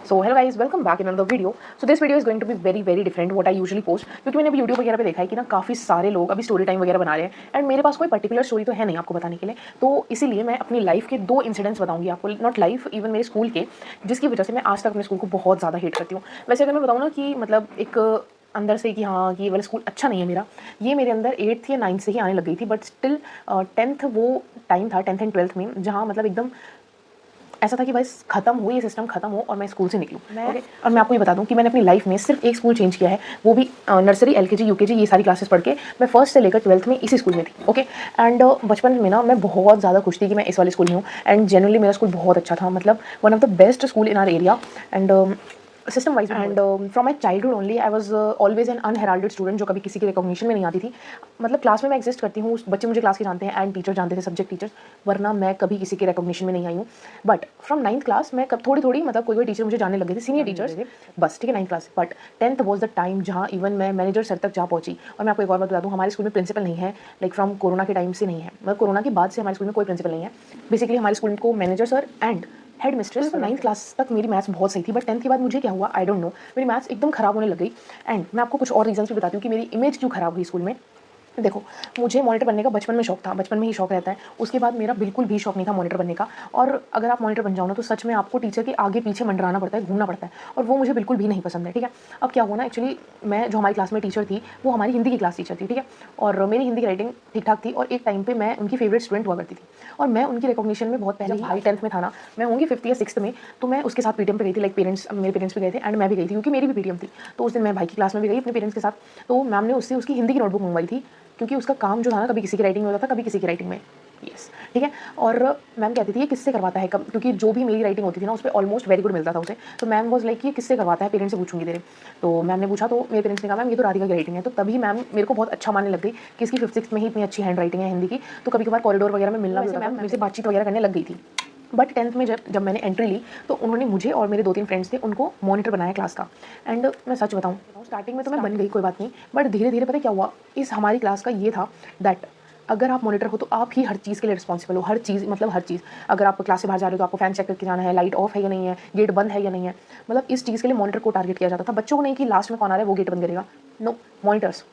So hello guys, welcome back in another video. So this video is going to be very different what I usually post, क्योंकि मैंने अभी YouTube वगैरह पे देखा है कि ना काफ़ी सारे लोग अभी स्टोरी टाइम वगैरह बना रहे हैं एंड मेरे पास कोई पर्टिकुलर स्टोरी तो है नहीं आपको बताने के लिए। तो इसीलिए मैं अपनी लाइफ के 2 इंसिडेंट्स बताऊंगी आपको, नॉट लाइफ, इवन मेरे स्कूल के, जिसकी वजह से मैं आज तक अपने स्कूल को बहुत ज़्यादा हेट करती हूँ। वैसे अगर मैं बताऊँ ना कि मतलब एक अंदर से कि हाँ कि ये वाला स्कूल अच्छा नहीं है मेरा, ये मेरे अंदर 8th या 9th से ही आने लग गई थी, बट स्टिल 10th वो टाइम था, 10th एंड 12th में, जहाँ मतलब एकदम ऐसा था कि भाई खत्म हो, ये सिस्टम खत्म हो और मैं स्कूल से निकलूँ। ओके, और मैं आपको ये बता दूं कि मैंने अपनी लाइफ में सिर्फ एक स्कूल चेंज किया है, वो भी नर्सरी, एलकेजी, यूकेजी, ये सारी क्लासेस पढ़ के मैं फर्स्ट से लेकर 12th में इसी स्कूल में थी। ओके, एंड बचपन में ना मैं बहुत ज़्यादा खुश थी कि मैं इस वाले स्कूल में हूँ एंड जनरली मेरा स्कूल बहुत अच्छा था, मतलब one of the best school in our area and system wise. And from my childhood only I was always an unheralded student, जो कभी किसी की रिकॉग्निशन में नहीं आती थी। मतलब क्लास में मैं एग्जिस्ट करती हूँ, बच्चे मुझे क्लास के जानते हैं एंड टीचर जानते थे, सब्जेक्ट टीचर, वरना मैं कभी किसी के रिकॉग्निशन में नहीं आई हूँ। बट फ्रॉम 9th क्लास मैं कब थोड़ी मतलब कोई टीचर मुझे जानने लगे थे, सीनियर टीचर्स थे बस, ठीक है, 9th class. But 10th was the time जहाँ इवन मैं मैनेजर सर तक जा पहुंची। और मैं आपको एक और बात बता दूँ, हमारे स्कूल में प्रिंसिपल नहीं है, लाइक फ्रॉम कोरोना के टाइम से नहीं है, मतलब कोरोना के बाद से हमारे स्कूल में कोई प्रिंसिपल नहीं है। बेसिकली हमारे स्कूल को manager sir and head mistress. 9th class तक मेरी मैथ्स बहुत सही थी, बट 10th के बाद मुझे क्या हुआ आई डोंट नो, मेरी मैथ्स एकदम खराब होने लग गई। एंड मैं आपको कुछ और रीजंस भी बताती हूँ कि मेरी इमेज क्यों खराब हुई स्कूल में। देखो, मुझे मॉनिटर बनने का बचपन में शौक था, बचपन में ही शौक रहता है, उसके बाद मेरा बिल्कुल भी शौक नहीं था मॉनिटर बनने का। और अगर आप मॉनिटर बन जाओ ना तो सच में आपको टीचर के आगे पीछे मंडराना पड़ता है, घूमना पड़ता है, और वो मुझे बिल्कुल भी नहीं पसंद है। ठीक है, अब क्या हुआ ना, एक्चुअली मैं जो हमारी क्लास में टीचर थी वो हमारी हिंदी की क्लास टीचर थी, ठीक है, और मेरी हिंदी की राइटिंग ठीक ठाक थी और एक टाइम पर मैं उनकी फेवरेट स्टूडेंट हुआ करती थी। और मैं उनकी रिकॉग्निशन में बहुत पहले, भाई 10th में था ना, मैं होंगी 5th या 6th में, तो मैं उसके साथ पीटीएम पे गई थी, लाइक मेरे पेरेंट्स भी गए थे एंड मैं भी गई थी क्योंकि मेरी भी पीटीएम थी। तो उस दिन मैं भाई की क्लास में भी गई अपने पेरेंट्स के साथ। तो मैम ने उससे उसकी हिंदी की नोटबुक मंगवाई थी, क्योंकि उसका काम जो था ना, कभी किसी की राइटिंग में होता था, कभी किसी की राइटिंग में। यस, ठीक है। और मैम कहती थी ये किससे करवाता है, कब, क्योंकि जो भी मेरी राइटिंग होती थी ना उस पर ऑलमोस्ट वेरी गुड मिलता था उसे। तो मैम वाज लाइक ये किससे करवाता है, पेरेंट्स से पूछूंगी तेरे। तो मैम ने पूछा, तो मेरे पेरेंट्स ने कहा मैम ये तो राधिका की राइटिंग है। तो तभी मैम मेरे को बहुत अच्छा मानने लग गई कि इसकी 5th 6th में ही इतनी अच्छी हैंड राइटिंग है हिंदी की। तो कभी कभार कॉरिडोर वगैरह में मिलना भी होता था, मैम मेरे से बातचीत वगैरह करने लग गई थी। बट 10th में जब मैंने एंट्री ली तो उन्होंने मुझे और मेरे 2-3 फ्रेंड्स थे उनको मॉनिटर बनाया क्लास का। एंड मैं सच बताऊँ, स्टार्टिंग में तो मैं बन गई, कोई बात नहीं, बट धीरे धीरे पता क्या हुआ, इस हमारी क्लास का ये था दैट अगर आप मॉनिटर हो तो आप ही हर चीज़ के लिए रिस्पॉन्सिबल हो, हर चीज़, मतलब हर चीज़। अगर आप क्लास से बाहर जा रहे हो तो आपको फैन चेक करके जाना है, लाइट ऑफ है या नहीं है, गेट बंद है या नहीं है, मतलब इस चीज़ के लिए मॉनिटर को टारगेट किया जाता था। बच्चों को नहीं कि लास्ट में कौन आ रहा है वो गेट बंद करेगा, नो, मॉनिटर्स।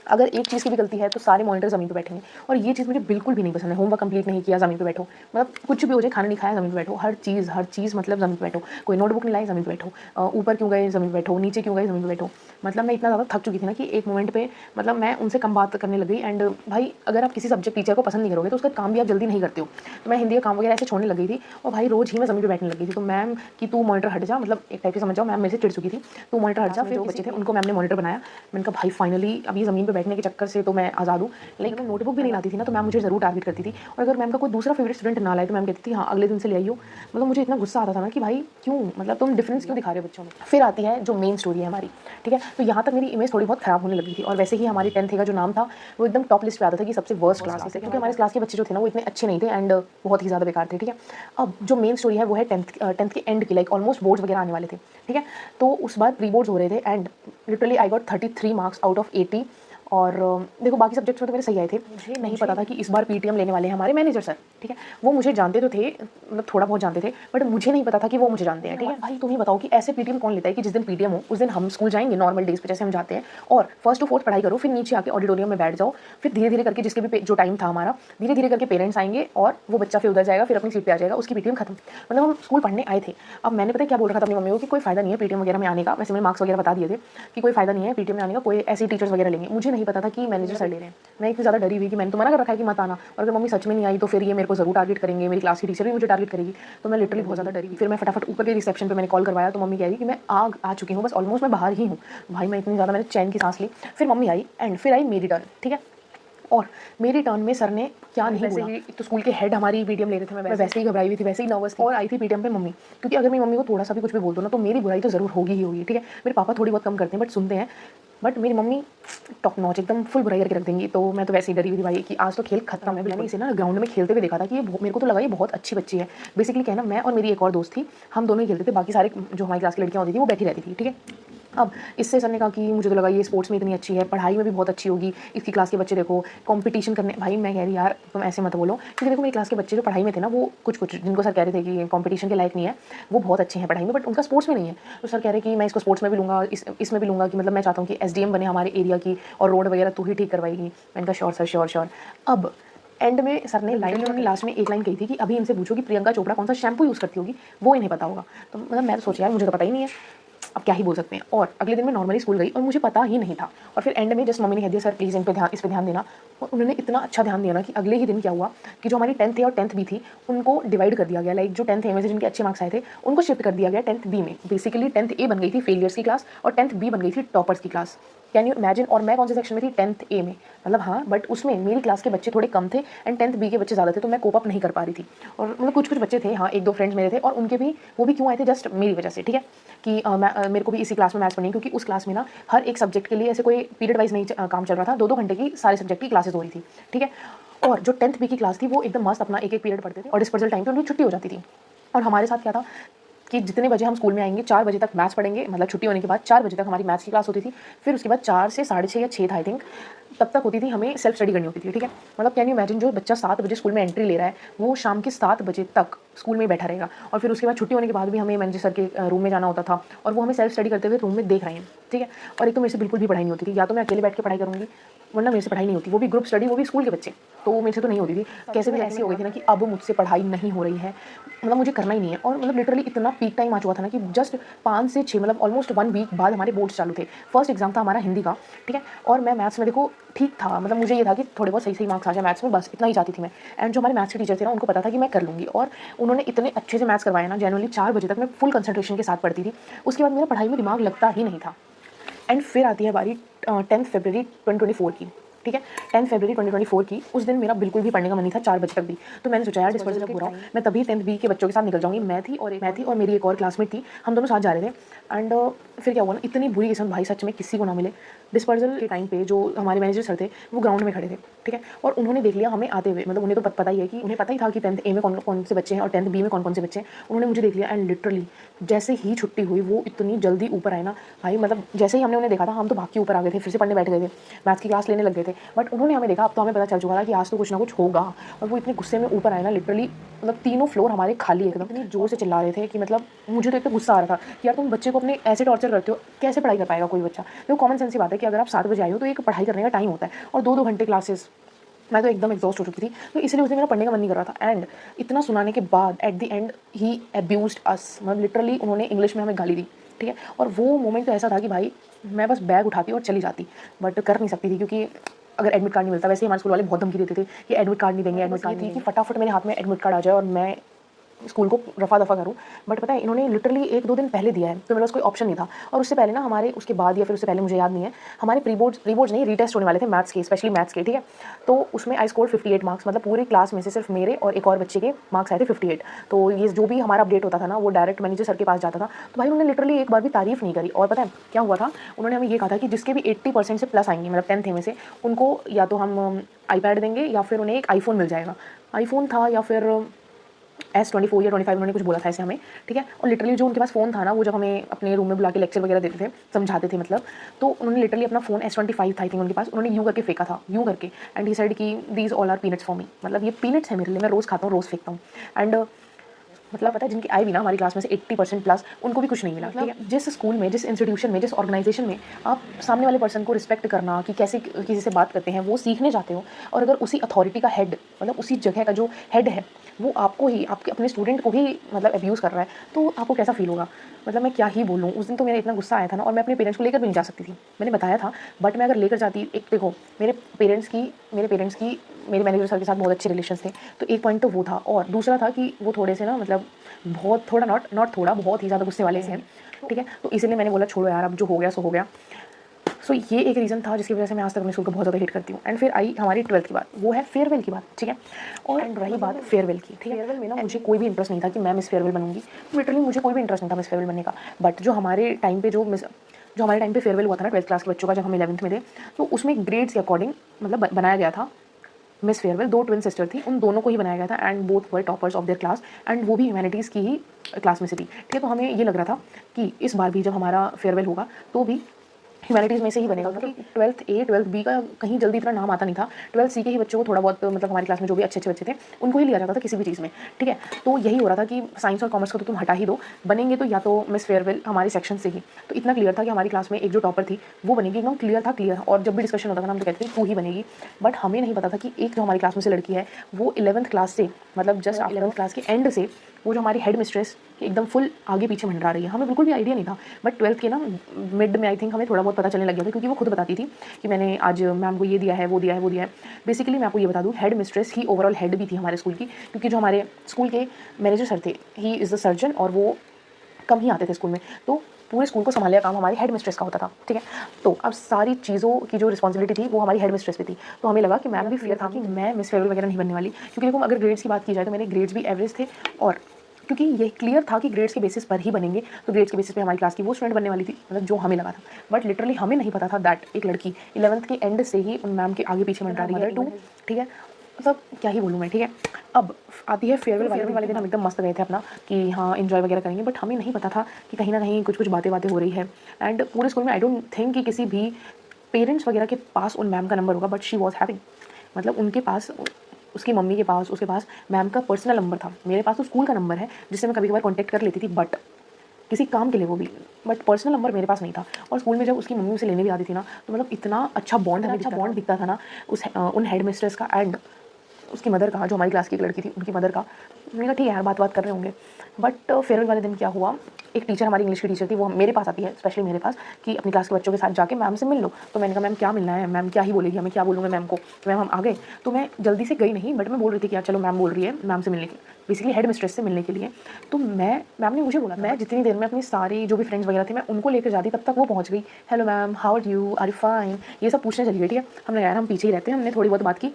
अगर एक चीज़ की भी गलती है तो सारे मॉनिटर ज़मीन पे बैठेंगे, और ये चीज़ मुझे बिल्कुल भी नहीं पसंद है। होमवर्क कंप्लीट नहीं किया, ज़मीन पे बैठो, मतलब कुछ भी हो जाए, खाना नहीं खाया, ज़मीन पे बैठो, हर चीज़ मतलब ज़मीन पे बैठो, कोई नोटबुक नहीं लाई, ज़मीन पे बैठो, ऊपर क्यों गए, ज़मीन पे बैठो, नीचे क्यों गए, ज़मीन पे बैठो। मतलब मैं इतना ज़्यादा थक चुकी थी ना कि एक मोमेंट पे मतलब मैं उनसे कम बात करने लग गई। एंड भाई अगर आप किसी सब्जेक्ट टीचर को पसंद नहीं करोगे तो उसका काम भी आप जल्दी नहीं करते हो। तो मैं हिंदी का काम वगैरह ऐसे छोड़ने लग गई थी और भाई रोज़ ही मैं ज़मीन पे बैठने लग गई थी। तो मैम कि तू मॉनिटर हट जा, मतलब एक टाइप से समझ जाओ मैम मेरे से चिढ़ चुकी थी, तू मॉनिटर हट जा। फिर जो बच्चे थे उनको मैम ने मॉनिटर बनाया। मैंने कहा भाई फाइनली अब ये ज़मीन पे बैठने के चक्कर से तो मैं आज़ाद हूँ। लाइक मैं नोटबुक भी नहीं लाती थी ना तो मैम मुझे ज़रूर टारगेट करती थी, और अगर मैम का कोई दूसरा फेवरेट स्टूडेंट ना लाए तो मैम कहती थी हाँ अगले दिन से ले आइयो। मतलब मुझे इतना गुस्सा आता था ना कि भाई क्यों, मतलब तुम डिफरेंस क्यों दिखा रहे हो बच्चों में। फिर आती है जो मेन स्टोरी है हमारी, ठीक है। तो यहाँ तक मेरी इमेज थोड़ी बहुत खराब होने लगी थी, और वैसे ही हमारी 10th का जो नाम था वो एकदम टॉप लिस्ट पे आता था कि सबसे वर्स्ट क्लास है, क्योंकि हमारे क्लास के बच्चे जो थे ना वो इतने अच्छे नहीं थे एंड बहुत ही ज़्यादा बेकार थे, ठीक है। अब जो मेन स्टोरी है वो है 10th के एंड की, लाइक ऑलमोस्ट बोर्ड्स वगैरह आने वाले थे, ठीक है। तो उस बार प्री बोर्ड्स हो रहे थे and literally I got 33 marks out of 80। और देखो बाकी सब्जेक्ट्स में तो मेरे सही आए थे। मुझे नहीं पता था कि इस बार पीटीएम लेने वाले हैं हमारे मैनेजर सर, ठीक है। वो मुझे जानते तो थे, मतलब थोड़ा बहुत जानते थे, बट मुझे नहीं पता था कि वो मुझे जानते हैं, ठीक है। भाई तुम ही बताओ कि ऐसे पीटीएम कौन लेता है कि जिस दिन पीटीएम हो उस दिन हम स्कूल जाएंगे नॉर्मल डेज पे जैसे हम जाते हैं, और फर्स्ट टू फोर्थ पढ़ाई करो, फिर नीचे आके ऑडिटोरियम में बैठ जाओ, फिर धीरे धीरे करके जिसके भी जो टाइम था हमारा, धीरे धीरे करके पेरेंट्स आएंगे और वो बच्चा फिर उधर जाएगा, फिर अपनी सीट पे आ जाएगा, उसकी पीटीएम खत्म। मतलब हम स्कूल पढ़ने आए थे। अब मैंने पता क्या बोल रखा था अपनी मम्मी को कि कोई फायदा नहीं है पीटीएम वगैरह में आने का, वैसे मैंने मार्क्स वगैरह बता दिए थे कि कोई फायदा नहीं है पीटीएम में आने का, कोई ऐसे टीचर्स वगैरह लेंगे। मुझे नहीं पता था कि मैनेजर सर ले रहे हैं। मैं इतनी ज़्यादा डरी हुई कि मैंने तो मना कर रखा है कि मत आना, और अगर मम्मी सच में नहीं आई तो फिर ये मेरे को ज़रूर टारगेट करेंगे, मेरी क्लास की टीचर भी मुझे टारगेट करेगी। तो मैं लिटरली बहुत ज़्यादा डरी। फिर मैं फटाफट ऊपर के रिसेप्शन पे मैंने कॉल करवाया, तो मम्मी कह रही कि मैं आ चुकी हूँ, बस ऑलमोस्ट मैं बाहर ही हूँ। भाई मैं इतनी ज़्यादा मैंने चैन की सांस ली। फिर मम्मी आई एंड फिर आई मेरी टर्न, ठीक है। और मेरी टर्न में सर ने क्या नहीं बोला, एक तो स्कूल के हेड हमारी पीटीएम ले रहे थे, मैं वैसे ही घबराई हुई थी, वैसे ही नर्वस थी, और आई थी पीटीएम पे मम्मी, क्योंकि अगर मेरी मम्मी को थोड़ा सा भी कुछ भी बोल दो ना तो मेरी बुराई तो ज़रूर होगी ही होगी, ठीक है। मेरे पापा थोड़ी बहुत कम करते हैं बट सुनते हैं, बट मेरी मम्मी टॉप नॉच एकदम फुल बुराई करके रख देंगी। तो मैं तो वैसे ही डरी हुई थी भाई कि आज तो खेल खत्म है। मैंने इसे ना ग्राउंड में खेलते हुए देखा था कि ये मेरे को तो लगा ये बहुत अच्छी बच्ची है। बेसिकली क्या है ना, मैं और मेरी एक और दोस्त थी, हम दोनों ही खेलते थे, बाकी सारे जो हमारी क्लास की लड़कियाँ होती थी वो बैठी रहती थी, ठीक है। अब इससे सर ने कहा कि मुझे तो लगा ये स्पोर्ट्स में इतनी अच्छी है, पढ़ाई में भी बहुत अच्छी होगी, इसकी क्लास के बच्चे देखो कंपटीशन करने। भाई मैं कह रही यार तुम ऐसे मत बोलो, क्योंकि देखो मेरी क्लास के बच्चे जो पढ़ाई में थे ना, वो कुछ जिनको सर कह रहे थे कि कंपटीशन के लायक नहीं है, वो बहुत अच्छे हैं पढ़ाई में, बट उनका स्पोर्ट्स में नहीं है। तो सर कह रहे कि मैं इसको स्पोर्ट्स में भी लूँगा, इसमें भी लूँगा, कि मतलब मैं चाहता हूँ कि SDM बने हमारे एरिया की, और रोड वगैरह तू ही ठीक करवाएगी। मैंने कहा श्योर सर, श्योर श्योर। अब एंड में सर ने लास्ट में एक लाइन कही थी कि अभी इनसे पूछो कि प्रियंका चोपड़ा कौन सा शैम्पू यूज़ करती होगी, वो इन्हें पता होगा। तो मतलब मैं तो सोचा यार मुझे तो पता ही नहीं है, अब क्या ही बोल सकते हैं। और अगले दिन मैं नॉर्मली स्कूल गई और मुझे पता ही नहीं था। और फिर एंड में जस्ट मम्मी ने कह दिया सर प्लीज़ इस पे ध्यान देना। और उन्होंने इतना अच्छा ध्यान दिया ना कि अगले ही दिन क्या हुआ कि जो हमारी 10th A और 10th B थी उनको डिवाइड कर दिया गया। लाइक जो 10th A में से जिनके अच्छे मार्क्स आए थे उनको शिफ्ट कर दिया गया 10th B में। बेसिकली 10th A बन गई थी फेलियर्स की क्लास और 10th B बन गई थी टॉपर्स की क्लास। Can you imagine. और मैं कौन से सेक्शन में थी, 10th A में। मतलब हाँ, बट उसमें मेरी क्लास के बच्चे थोड़े कम थे एंड 10th B के बच्चे ज़्यादा थे, तो मैं कोप अप नहीं कर पा रही थी। और मतलब कुछ बच्चे थे, हाँ 1-2 फ्रेंड्स मेरे थे, और उनके भी वो भी क्यों आए थे, जस्ट मेरी वजह से, ठीक है। कि मेरे को भी इसी क्लास में मैथ्स पढ़नी, क्योंकि उस क्लास में ना हर एक सब्जेक्ट के लिए ऐसे कोई पीरियड वाइज नहीं काम चल रहा था, 2-2 घंटे की सारे सब्जेक्ट की क्लासेस हो रही थी, ठीक है। और जो 10th B की क्लास थी वो एकदम मस्त अपना एक पीरियड पढ़ते थे, और डिस्पर्सल टाइम पे उनकी छुट्टी हो जाती थी। और हमारे साथ क्या था कि जितने बजे हम स्कूल में आएंगे 4 बजे तक मैथ्स पढ़ेंगे, मतलब छुट्टी होने के बाद 4 बजे तक हमारी मैथ्स की क्लास होती थी। फिर उसके बाद 4 से 6:30 या 6 था आई थिंक, तब तक होती थी हमें सेल्फ स्टडी करनी होती थी, ठीक है। मतलब कैन यू इमेजिन, जो बच्चा 7 बजे स्कूल में एंट्री ले रहा है वो शाम के 7 बजे तक स्कूल में बैठा रहेगा। और फिर उसके बाद छुट्टी होने के बाद भी हमें मैनेजर सर के रूम में जाना होता था, और वो हमें सेल्फ स्टडी करते हुए रूम में देख रहे हैं, ठीक है। और एक तो मेरे से बिल्कुल भी पढ़ाई नहीं होती थी, या तो मैं अकेले बैठ के पढ़ाई करूँगी, वरना मेरे से पढ़ाई नहीं होती, वो भी ग्रुप स्टडी, वो भी स्कूल के बच्चे, तो मेरे से तो नहीं होती थी। कैसे भी ऐसी हो गई थी ना कि अब मुझसे पढ़ाई नहीं हो रही है, मतलब मुझे करना ही नहीं है। और मतलब लिटरली इतना पीक टाइम आ चुका था ना कि जस्ट 5 से 6 मतलब ऑलमोस्ट 1 वीक बाद हमारे बोर्ड्स चालू थे। फर्स्ट एग्जाम था हमारा हिंदी का, ठीक है। और मैं मैथ्स में देखो ठीक था, मतलब मुझे ये था कि थोड़े बहुत सही मार्क्स आ जाए मैथ्स में, बस इतना ही चाहती थी मैं। एंड जो हमारे मैथ्स के टीचर थे ना, उनको पता था कि मैं कर लूँगी, और उन्होंने इतने अच्छे से मैथ्स करवाया ना, जनरली 4 बजे तक मैं फुल कंसंट्रेशन के साथ पढ़ती थी। उसके बाद मेरा पढ़ाई में दिमाग लगता ही नहीं था। एंड फिर आती है हमारी 10 फरवरी 2024 की, ठीक है। 10 फरवरी 2024 की, उस दिन मेरा बिल्कुल भी पढ़ने का मन नहीं था 4 बजे तक भी। तो मैंने सोचा यार डिस्पर्सल जब हो रहा हूँ, मैं तभी 10th B के बच्चों के साथ निकल जाऊँगी। मैं थी और मेरी एक और क्लासमेट थी, हम दोनों साथ जा रहे थे। एंड फिर क्या हुआ ना, इतनी बुरी किस्मत भाई, सच में किसी को ना मिले। डिस्पर्सल के टाइम पे जो हमारे मैनेजर सर थे वो ग्राउंड में खड़े थे, ठीक है। और उन्होंने देख लिया हमें आते हुए, मतलब उन्हें तो पता ही है कि उन्हें पता ही था कि 10th A में कौन से बच्चे हैं और 10th B में कौन से बच्चे हैं। उन्होंने मुझे देख लिया एंड लिटरली जैसे ही छुट्टी हुई वो इतनी जल्दी ऊपर आए ना भाई, मतलब जैसे ही हमने उन्हें देखा था हम तो भाग के ऊपर आ गए थे, फिर से पढ़ने बैठ गए थे, मैथ्स की क्लास लेने लग गए थे। बट उन्होंने हमें देखा, अब तो हमें पता चल चुका था कि आज तो कुछ ना कुछ होगा। और वो इतने गुस्से में ऊपर आए ना, लिटरली मतलब तीनों फ्लोर हमारे खाली, एकदम इतनी जोर से चिल्ला रहे थे कि मतलब मुझे तो इतना गुस्सा आ रहा था कि यार तुम बच्चे को अपने ऐसे टॉर्चर करते हो, कैसे पढ़ाई कर पाएगा कोई बच्चा। तो कॉमन सेंस की बात है कि अगर आप 7 बजे आए हो तो एक पढ़ाई करने का टाइम होता है, और 2-2 घंटे क्लासेस। मैं तो एकदम एग्जॉस्ट हो चुकी थी, तो इसलिए उस दिन मेरा पढ़ने का मन नहीं कर रहा था। एंड इतना सुनाने के बाद at the end he abused us, मतलब लिटरली उन्होंने इंग्लिश में हमें गाली दी, ठीक है। और वो मोमेंट तो ऐसा था कि भाई मैं बस बैग उठाती और चली जाती, बट कर नहीं सकती थी, क्योंकि अगर एडमिट कार्ड नहीं मिलता, वैसे ही हमारे स्कूल वाले बहुत धमकी देते थे कि एडमिट कार्ड नहीं देंगे, एडमिट कार्ड थी कि फटाफट मेरे हाथ में एडमिट कार्ड आ जाए और मैं स्कूल को रफा दफा करूँ। बट पता है इन्होंने लिटरली 1-2 दिन पहले दिया है, तो मेरे पास कोई ऑप्शन नहीं था। और उससे पहले ना हमारे, उसके बाद या फिर उससे पहले मुझे याद नहीं है, हमारे प्री बोर्ड्स नहीं, रीटेस्ट होने वाले थे मैथ्स के, स्पेशली मैथ्स के, ठीक है। तो उसमें आई स्कोर 58 मार्क्स, मतलब पूरी क्लास में से सिर्फ मेरे और एक और बच्चे के मार्क्स आए थे 58। तो ये जो भी हमारा अपडेट होता था ना, वो डायरेक्ट मैनेजर सर के पास जाता था। तो भाई उन्होंने लिटरली एक बार भी तारीफ नहीं करी। और पता है क्या हुआ था, उन्होंने हमें ये कहा था कि जिसके भी 80% से प्लस आएंगे, मतलब 10th में से, उनको या तो हम iPad देंगे या फिर उन्हें एक iPhone मिल जाएगा। iPhone था या फिर S24 या 25, उन्होंने कुछ बोला था ऐसे हमें, ठीक है। और लिटरली जो उनके पास फ़ोन था ना, वो जब हमें अपने रूम में बुला के लेक्चर वगैरह देते थे, समझाते थे मतलब, तो उन्होंने लिटरली अपना फ़ोन S25 था आई थिंक उनके पास, उन्होंने यूँ करके फेंका था, यूँ करके। एंड ही सेड कि these all are peanuts for me, मतलब ये पीनट्स है मेरे लिए, मैं रोज़ खाता हूँ, रोज़ फेंकता हूँ। एंड मतलब पता है जिनकी आई भी ना हमारी क्लास में से 80% प्लस, उनको भी कुछ नहीं मिला, ठीक है। जिस स्कूल में, जिस इंस्टीट्यूशन में, जिस ऑर्गेनाइजेशन में आप सामने वाले पर्सन को रिस्पेक्ट करना, कि कैसे किसी से बात करते हैं, वो सीखने जाते हो, और अगर उसी अथॉरिटी का हेड, मतलब उसी जगह का जो हेड है, वो आपको ही, आपके अपने स्टूडेंट को ही मतलब अब्यूज़ कर रहा है, तो आपको कैसा फील होगा। मतलब मैं क्या ही बोलूँ, उस दिन तो मेरा इतना गुस्सा आया था ना, और मैं अपने पेरेंट्स को लेकर भी नहीं जा सकती थी, मैंने बताया था। बट मैं अगर लेकर जाती, एक देखो मेरे पेरेंट्स की मेरे मैनेजर सर के साथ बहुत अच्छे रिलेशंस थे, तो एक पॉइंट तो वो था। और दूसरा था कि वो थोड़े से ना, मतलब बहुत थोड़ा नॉट थोड़ा, बहुत ही ज़्यादा गुस्से वाले से हैं, ठीक है। तो इसीलिए मैंने बोला छोड़ो यार, अब जो हो गया सो हो गया। सो ये एक रीज़न था जिसकी वजह से मैं आज तक अपने स्कूल को बहुत ज़्यादा हेट करती हूँ। एंड फिर आई हमारी 12th की बात, वो है फेयरवेल की बात, ठीक है। और रही बात फेयरवेल की, ठीक है। फेयरवेल में ना मुझे कोई भी इंटरेस्ट नहीं था कि मैं मिस फेयरवेल बनूंगी, लिटरली मुझे कोई भी इंटरेस्ट नहीं था मिस फेयरवेल बनने का। बट जो हमारे टाइम पे फेयरवेल हुआ था ना 12th क्लास के बच्चों का, जब हम 11th में थे, तो उसमें ग्रेड्स के अकॉर्डिंग मतलब बनाया गया था मिस फेयरवेल, 2 ट्विन सिस्टर थी, उन दोनों को ही बनाया गया था and both were toppers of their class and वो भी ह्यूमैनिटीज़ की ही क्लास में से थी, ठीक है। तो हमें ये लग रहा था कि इस बार भी जब हमारा फेयरवेल होगा तो भी ह्यूमैनिटीज़ में से ही बनेगा, क्योंकि 12th A 12th B का कहीं जल्दी इतना नाम आता नहीं था। 12th C के ही बच्चों को थोड़ा बहुत, मतलब हमारी क्लास में जो भी अच्छे बच्चे थे उनको ही लिया जाता था किसी भी चीज़ में, ठीक है। तो यही हो रहा था कि साइंस और कॉमर्स को तो तुम हटा ही दो, बनेंगे तो या तो मिस फेयरवेल हमारे सेक्शन से ही। तो इतना क्लियर था कि हमारी क्लास में एक जो टॉपर थी वो बनेगी, एकदम क्लियर था, क्लियर। और जब भी डिस्कशन होता था ना हम तो कहते थे तू ही बनेगी, बट हमें नहीं पता था कि एक जो हमारी क्लास में से लड़की है वो 11th क्लास से, मतलब जस्ट 11th क्लास के एंड से वो जो हमारी हेड मिस्ट्रेस एकदम फुल आगे पीछे मंडरा रही है। हमें बिल्कुल भी आइडिया नहीं था, बट 12th के ना मिड में आई थिंक हमें थोड़ा बहुत पता चलने लग गया था, क्योंकि वो खुद बताती थी कि मैंने आज मैम को ये दिया है, वो दिया है, वो दिया है। बेसिकली मैं आपको ये बता दूँ, हेड मिस्ट्रेस ही ओवरऑल हेड भी थी हमारे स्कूल की, क्योंकि जो हमारे स्कूल के मैनेजर सर थे, ही इज़ द सर्जन, और वो कम ही आते थे स्कूल में, तो पूरे स्कूल को संभालने का काम हमारी हेड मिस्ट्रेस का होता था, ठीक है। तो अब सारी चीज़ों की जो रिस्पॉन्सिबिलिटी थी वो हमारी हेड मिस्ट्रेस पे थी। तो हमें लगा कि मैम भी फियर था कि मैं मिस फेयरवेल वगैरह नहीं बनने वाली, क्योंकि देखो अगर ग्रेड्स की बात की जाए तो मेरे ग्रेड्स भी एवरेज थे, और क्योंकि ये क्लियर था कि ग्रेड्स के बेसिस पर ही बनेंगे, तो ग्रेड्स के बेसिस पे हमारी क्लास की वो स्टूडेंट बनने वाली थी, मतलब जो हमें लगा था। बट लिटरली हमें नहीं पता था दैट एक लड़की 11th के एंड से ही उन मैम के आगे पीछे मंडरा रही है, ठीक है। मतलब क्या ही बोलूँ मैं, ठीक है। अब आती है फेयरवेल वाले दिन हम एकदम मस्त गए थे अपना कि हाँ एंजॉय वगैरह करेंगे, बट हमें नहीं पता था कि कहीं ना कहीं कुछ बातें हो रही है। एंड पूरे स्कूल में आई डोंट थिंक कि किसी भी पेरेंट्स वगैरह के पास उन मैम का नंबर होगा, बट शी वॉज हैविंग, मतलब उनके पास, उसकी मम्मी के पास, उसके पास मैम का पर्सनल नंबर था। मेरे पास तो स्कूल का नंबर है जिससे मैं कभी कभार कॉन्टैक्ट कर लेती थी, बट किसी काम के लिए वो भी, बट पर्सनल नंबर मेरे पास नहीं था। और स्कूल में जब उसकी मम्मी उसे लेने भी आती थी ना, तो मतलब इतना अच्छा बॉन्ड दिखता था ना उन हेड मिस्ट्रेस का एंड उसकी मदर का, जो हमारी क्लास की एक लड़की थी उनकी मदर का। मैंने कहा ठीक है यार, बात कर रहे होंगे। बट फेयरवेल वाले दिन क्या हुआ, एक टीचर, हमारी इंग्लिश की टीचर थी, वो मेरे पास आती है, स्पेशली मेरे पास, कि अपनी क्लास के बच्चों के साथ जाके मैम से मिल लो। तो मैंने कहा मैम क्या मिलना है, मैम क्या ही बोलेगी, हमें क्या बोलूँगा मैम को। तो मैम हम आ गए, तो मैं जल्दी से गई नहीं, बट मैं बोल रही थी कि यार चलो मैम बोल रही है मैम से मिलने के, बेसिकली हेड मिस्ट्रेस से मिलने के लिए। तो मैम ने मुझे बोला, मैं जितनी देर में अपनी सारी जो भी फ्रेंड्स वगैरह थे मैं उनको लेकर जाती, तब तक वो पहुँच गई। Hello ma'am, how are you, are you fine, ये सब पूछने चली गई, ठीक है। हमने यार हम पीछे ही रहते हैं, हमने थोड़ी बहुत बात की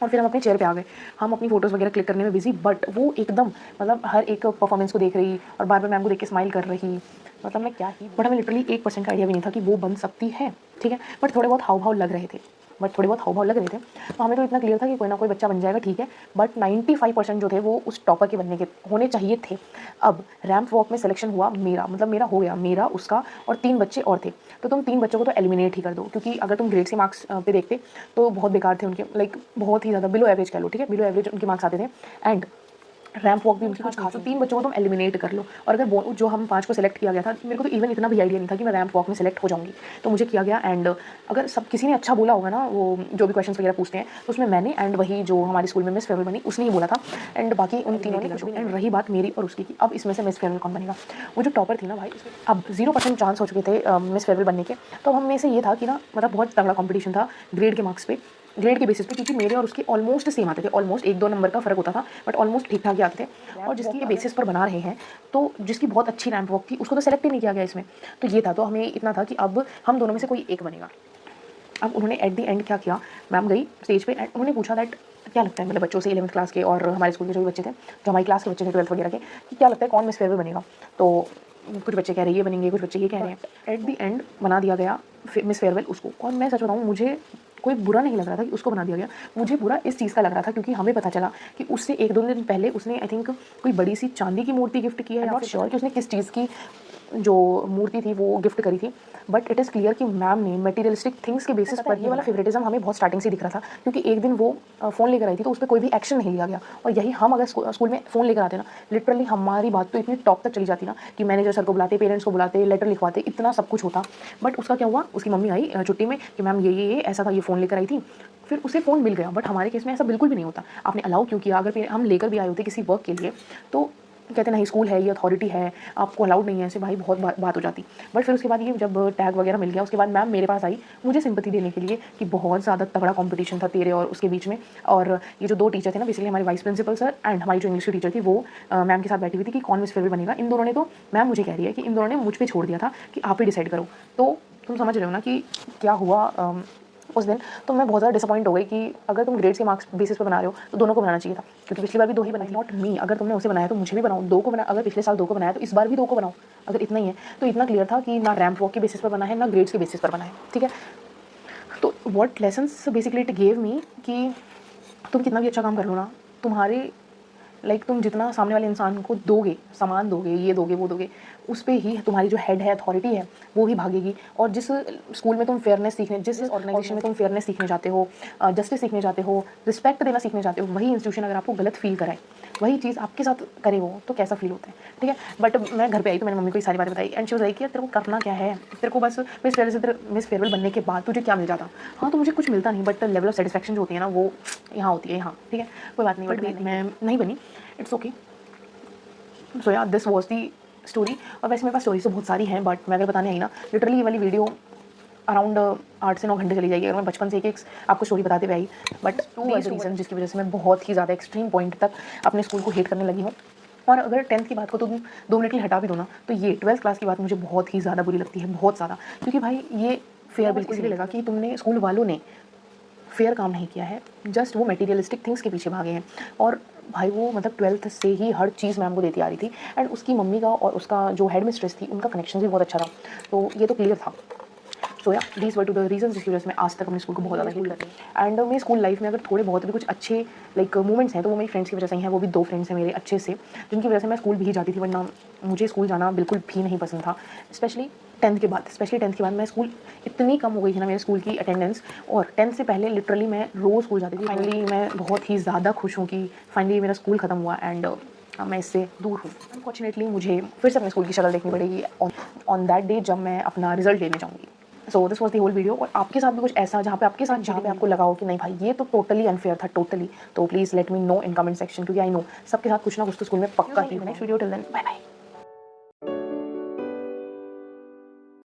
और फिर हम अपने चेयर पे आ गए। हम अपनी फोटोज़ वगैरह क्लिक करने में बिजी, बट वो एकदम मतलब हर एक परफॉर्मेंस को देख रही और बार बार मैम को देख के स्माइल कर रही, मतलब मैं क्या ही, बट हमें लिटरली 1% का आइडिया भी नहीं था कि वो बन सकती है, ठीक है। बट थोड़े बहुत हाव भाव लग रहे थे, तो हमें तो इतना क्लियर था कि कोई ना कोई बच्चा बन जाएगा, ठीक है। बट 95% जो थे वो उस टॉपर के बनने के होने चाहिए थे। अब रैंप वॉक में सिलेक्शन हुआ मेरा, मतलब मेरा हो गया, मेरा, उसका और 3 बच्चे और थे। तो तुम 3 बच्चों को तो एलिमिनेट ही कर दो, क्योंकि अगर तुम ग्रेड्स के मार्क्स पे देखते तो बहुत बेकार थे उनके, लाइक बहुत ही ज़्यादा बिलो एवरेज कह लो, ठीक है, बिलो एवरेज उनके मार्क्स आते थे। एंड रैंप वॉक भी उनकी कुछ खास, 3 बच्चों को तुम एलिमिनेट कर लो। और अगर जो हम 5 को सिलेक्ट किया गया था, मेरे को तो इवन इतना भी आइडिया नहीं था कि मैं रैंप वॉक में सिलेक्ट हो जाऊंगी, तो मुझे किया गया। एंड अगर सब किसी ने अच्छा बोला होगा ना, वो जो भी क्वेश्चंस वगैरह पूछते हैं, तो उसमें मैंने एंड वही जो हमारे स्कूल में मिस फेयरवेल बनी उसने ही बोला था, एंड बाकी उन तीनों ने कुछ भी नहीं। एंड रही बात मेरी और उसकी की, अब इसमें से मिस फेयरवेल कौन बनेगा। वो जो टॉपर थी ना भाई, अब 0% चांस हो चुके थे मिस फेयरवेल बनने के। तो अब हम में से ये था कि ना, मतलब बहुत तगड़ा कॉम्पिटिशन था ग्रेड के मार्क्स पे, ग्रेड के बेसिस पे, क्योंकि मेरे और उसके ऑलमोस्ट सेम आते थे, ऑलमोस्ट 1-2 नंबर का फर्क होता था, बट ऑलमोस्ट ठीक ठाक ही आते थे। और जिसकी बेसिस पर बना रहे हैं, तो जिसकी बहुत अच्छी रैंप वॉक थी उसको तो सेलेक्ट ही नहीं किया गया इसमें। तो ये था, तो हमें इतना था कि अब हम दोनों में से कोई एक बनेगा। अब उन्होंने एट द एंड क्या किया, मैम गई स्टेज पे एंड उन्होंने पूछा दैट क्या लगता है, मतलब बच्चों से 11th क्लास के और हमारे स्कूल के जो भी बच्चे थे, जो हमारी क्लास के बच्चे थे 12th वगैरह के, कि क्या लगता है कौन मिस फेयरवेल बनेगा। तो कुछ बच्चे कह रहे हैं ये बनेंगे, कुछ बच्चे ये कह रहे हैं। एट द एंड बना दिया गया मिस फेयरवेल उसको। और मैं सच बताऊँ, मुझे कोई बुरा नहीं लग रहा था कि उसको बना दिया गया, मुझे बुरा इस चीज़ का लग रहा था क्योंकि हमें पता चला कि उससे 1-2 दिन पहले उसने आई थिंक कोई बड़ी सी चांदी की मूर्ति गिफ्ट की है, नॉट श्योर कि उसने किस चीज़ की जो मूर्ति थी वो गिफ्ट करी थी। बट इट इज़ क्लियर कि मैम ने मटेरियलिस्टिक थिंग्स के बेसिस पर, ये वाला फेवरेटिज्म हमें बहुत स्टार्टिंग से दिख रहा था, क्योंकि एक दिन वो फ़ोन लेकर आई थी तो उस पर कोई भी एक्शन नहीं लिया गया। और यही हम अगर स्कूल में फ़ोन लेकर आते ना, लिटरली हमारी बात तो इतनी टॉप तक चली जाती ना कि मैनेजर सर को बुलाते, पेरेंट्स को बुलाते, लेटर लिखवाते, इतना सब कुछ होता। बट उसका क्या हुआ, उसकी मम्मी आई छुट्टी में कि मैम ये ऐसा था, ये फ़ोन लेकर आई थी, फिर उसे फ़ोन मिल गया। बट हमारे केस में ऐसा बिल्कुल भी नहीं होता। आपने अलाउ क्यों किया, अगर हम लेकर भी आए होते किसी वर्क के लिए तो कहते नहीं स्कूल है, ये अथॉरिटी है, आपको अलाउड नहीं है, ऐसे भाई बहुत बात हो जाती। बट फिर उसके बाद ये जब टैग वगैरह मिल गया, उसके बाद मैम मेरे पास आई मुझे सिंपैथी देने के लिए कि बहुत ज़्यादा तगड़ा कंपटीशन था तेरे और उसके बीच में। और ये जो 2 टीचर थे ना, बेसिकली हमारे वाइस प्रिंसिपल सर एंड हमारी जो इंग्लिश की टीचर थी, वो मैम के साथ बैठी हुई थी कि कौन मिस फेयरवेल बनेगा। इन दोनों ने तो, मैम मुझे कह रही है कि इन दोनों ने मुझ पर छोड़ दिया था कि आप ही डिसाइड करो। तो तुम समझ रहे हो ना कि क्या हुआ उस दिन। तो मैं बहुत ज़्यादा डिसअपॉइंट हो गई कि अगर तुम ग्रेड्स के मार्क्स बेसिस पे बना रहे हो तो दोनों को बनाना चाहिए था, क्योंकि पिछली बार भी 2 ही बनाई, नॉट मी। अगर तुमने उसे बनाया तो मुझे भी बनाओ, 2 को बना, अगर पिछले साल 2 को बनाया तो इस बार भी 2 को बनाओ। अगर इतना ही है तो इतना क्लियर था कि ना रैंप वॉक के बेसिस पर बना है, ना ग्रेड्स के बेसिस पर बना है, ठीक है। तो what lessons basically it gave me कि तुम कितना भी अच्छा काम कर लो ना, तुम्हारे तुम जितना सामने वाले इंसान को दोगे, सामान दोगे, ये दोगे, वो दोगे, उस पे ही तुम्हारी जो हेड है, अथॉरिटी है, वो ही भागेगी। और जिस स्कूल में तुम फेयरनेस सीखने, जिस ऑर्गेनाइजेशन में तुम फेयरनेस सीखने जाते हो, जस्टिस सीखने जाते हो, रिस्पेक्ट देना सीखने जाते हो, वही इंस्टीट्यूशन अगर आपको गलत फील कराए, वही चीज़ आपके साथ करे वो, तो कैसा फील होता है, ठीक है। बट मैं घर पे आई तो मैंने मम्मी को ये सारी बातें बताई एंड शी वाज लाइक, तेरे को करना क्या है, तेरे को बस मिस फेयरवेल बनने के बाद तुझे क्या मिल जाता। हाँ, तो मुझे कुछ मिलता नहीं, बट लेवल ऑफ सेटिस्फेक्शन जो होती है ना, वो यहाँ होती है, यहाँ, ठीक है, कोई बात नहीं। बट मैं नहीं बनी, इट्स ओके। सो या दिस वॉज दी स्टोरी। और वैसे मेरे पास स्टोरीज तो बहुत सारी हैं, बट मैं अगर बताने आई ना, लिटरली ये वाली वीडियो अराउंड 8 से 9 घंटे चली जाएगी अगर मैं बचपन से एक आपको स्टोरी बताते हुए आई। बट टू रीज़न जिसकी वजह से मैं बहुत ही ज़्यादा एक्सट्रीम पॉइंट तक अपने स्कूल को हेट करने लगी हूँ। और अगर 10th की बात को तुम 2 मिनट के लिए हटा भी दो ना, तो ये 12th क्लास की बात मुझे बहुत ही ज़्यादा बुरी लगती है, बहुत ज़्यादा। क्योंकि भाई ये फेयर बिल्कुल इसलिए लगा कि तुमने, स्कूल वालों ने फेयर काम नहीं किया है, जस्ट वो मटेरियलिस्टिक थिंग्स के पीछे भागे हैं। और भाई वो मतलब 12th से ही हर चीज़ मैम को देती आ रही थी एंड उसकी मम्मी का और उसका जो हेड मिस्ट्रेस थी, उनका कनेक्शन भी बहुत अच्छा था, तो ये तो क्लियर था। सो या these were two the reason जिसकी वजह से मैं आज तक अपने स्कूल को बहुत ज़्यादा हेट करती हूँ। एंड मेरी स्कूल लाइफ में अगर थोड़े बहुत भी कुछ अच्छे मोमेंट्स हैं, तो वो मेरी फ्रेंड्स की वजह से ही हैं। वो भी 2 फ्रेंड्स हैं मेरे अच्छे से, जिनकी वजह से मैं स्कूल भी जाती थी, वरना मुझे स्कूल जाना बिल्कुल भी नहीं पसंद था। स्पेशली 10th के बाद मैं स्कूल इतनी कम हो गई थी ना मेरे स्कूल की अटेंडेंस, और 10th से पहले लिटरली मैं रोज़ स्कूल जाती थी। फाइनली मैं बहुत ही ज़्यादा खुश हूँ कि फाइनली मेरा स्कूल ख़त्म हुआ एंड मैं इससे दूर हूँ। अनफॉर्चुनेटली मुझे फिर से अपने स्कूल की शक्ल देखनी पड़ेगी ऑन दैट डे जब मैं अपना रिजल्ट लेने जाऊँगी। So this was the whole video. और आपके साथ भी कुछ ऐसा जहाँ पे आपको लगा हो कि नहीं भाई ये तो टोटली अनफेयर था, टोटली, तो please let me know in comment section, क्योंकि आई नो सबके साथ कुछ ना कुछ तो स्कूल में पक्का ही। Next video, till then bye bye.